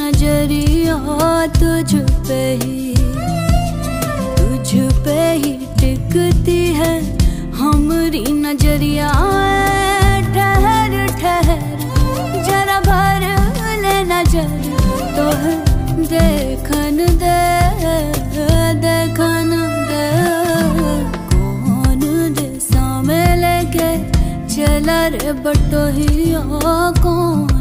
नजरिया तुझ पे ही टिकती है हमारी नजरिया। ठहर ठहर जरा भर ले नजर तो देखन दे देखन दे। कौन दे सामे लेके चला रे बटोहिया कौन